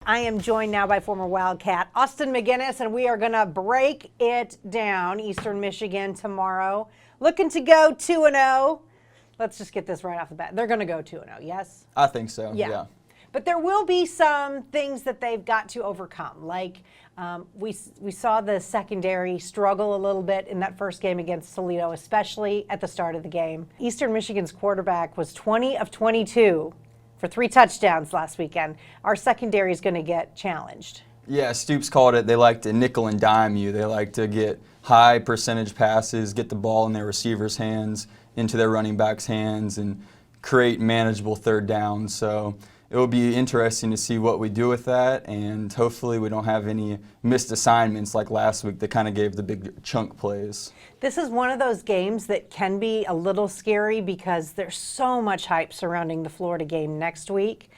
I am joined now by former Wildcat Austin MacGinnis, and we are going to break it down. Eastern Michigan tomorrow, looking to go 2-0. Let's just get this right off the bat. They're going to go 2-0, yes? I think so, yeah. But there will be some things that they've got to overcome. Like we saw the secondary struggle a little bit in that first game against Toledo, especially at the start of the game. Eastern Michigan's quarterback was 20 of 22 for 3 touchdowns last weekend. Our secondary is going to get challenged. Yeah, Stoops called it, they like to nickel and dime you. They like to get high percentage passes, get the ball in their receivers' hands, into their running backs' hands, and create manageable third downs. So it will be interesting to see what we do with that, and hopefully we don't have any missed assignments like last week that kind of gave the big chunk plays. This is one of those games that can be a little scary because there's so much hype surrounding the Florida game next week.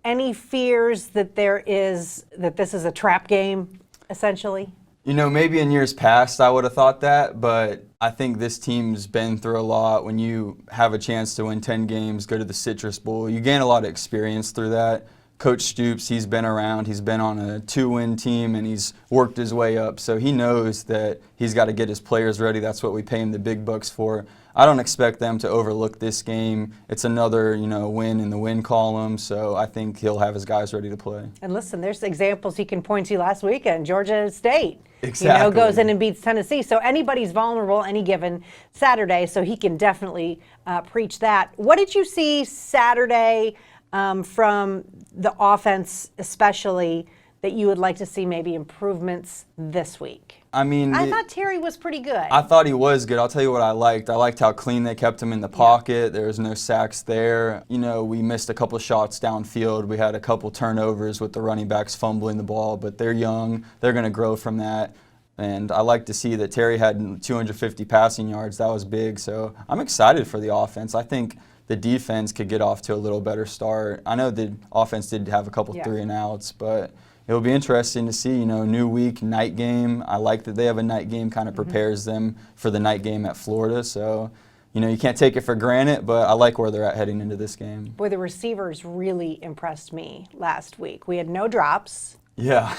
Any fears that this is a trap game, essentially? You know, maybe in years past I would have thought that, but I think this team's been through a lot. When you have a chance to win 10 games, go to the Citrus Bowl, you gain a lot of experience through that. Coach Stoops, he's been around, he's been on a 2-win team, and he's worked his way up, so he knows that he's got to get his players ready. That's what we pay him the big bucks for. I don't expect them to overlook this game. It's another, win in the win column, so I think he'll have his guys ready to play. And listen, there's examples he can point to last weekend. Georgia State, exactly, goes in and beats Tennessee. So anybody's vulnerable any given Saturday, so he can definitely preach that. What did you see Saturday from the offense, especially, that you would like to see maybe improvements this week? I mean, I thought Terry was pretty good. I thought he was good. I'll tell you what I liked. I liked how clean they kept him in the pocket. There was no sacks there. We missed a couple shots downfield. We had a couple turnovers with the running backs fumbling the ball, but they're young. They're going to grow from that. And I like to see that Terry had 250 passing yards. That was big. So I'm excited for the offense. I think the defense could get off to a little better start. I know the offense did have a couple 3-and-outs, but it'll be interesting to see, new week, night game. I like that they have a night game, kind of prepares them for the night game at Florida. So, you can't take it for granted, but I like where they're at heading into this game. Boy, the receivers really impressed me last week. We had no drops. Yeah.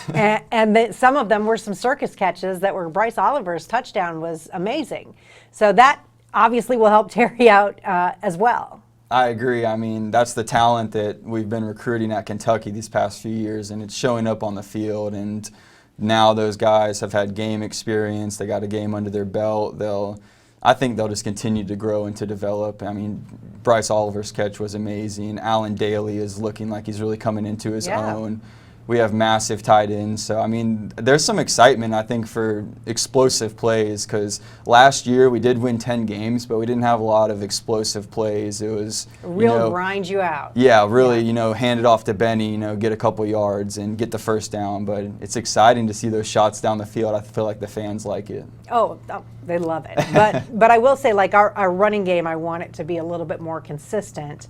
and some of them were some circus catches that were Bryce Oliver's touchdown was amazing. So that obviously will help Terry out as well. I agree. I mean, that's the talent that we've been recruiting at Kentucky these past few years, and it's showing up on the field. And now those guys have had game experience. They got a game under their belt. I think they'll just continue to grow and to develop. I mean, Bryce Oliver's catch was amazing. Allen Daly is looking like he's really coming into his own. We have massive tight ends. So, I mean, there's some excitement, I think, for explosive plays, because last year we did win 10 games, but we didn't have a lot of explosive plays. It was real grind you out. Yeah, really, hand it off to Benny, get a couple yards and get the first down. But it's exciting to see those shots down the field. I feel like the fans like it. Oh, they love it. But I will say, like, our running game, I want it to be a little bit more consistent.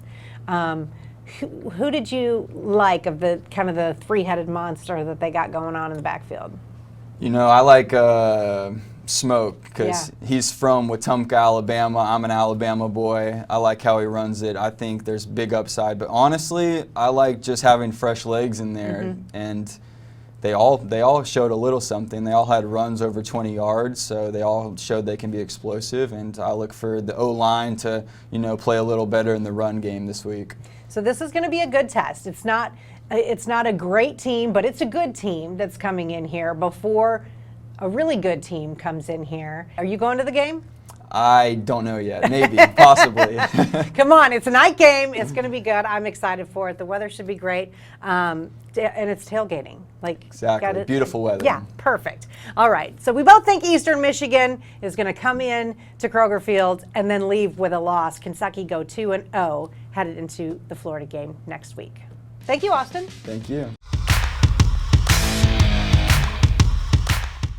Who did you like of the kind of the 3-headed monster that they got going on in the backfield? I like Smoke because he's from Wetumpka, Alabama. I'm an Alabama boy. I like how he runs it. I think there's big upside. But honestly, I like just having fresh legs in there. And they all showed a little something. They all had runs over 20 yards, so they all showed they can be explosive. And I look for the O-line to play a little better in the run game this week. So this is going to be a good test. It's not a great team, but it's a good team that's coming in here before a really good team comes in here. Are you going to the game? I don't know yet. Maybe, possibly. Come on, it's a night game. It's going to be good. I'm excited for it. The weather should be great, and it's tailgating. Exactly. Beautiful weather. Yeah, perfect. All right. So we both think Eastern Michigan is going to come in to Kroger Field and then leave with a loss. Kentucky go 2-0, headed into the Florida game next week. Thank you, Austin. Thank you.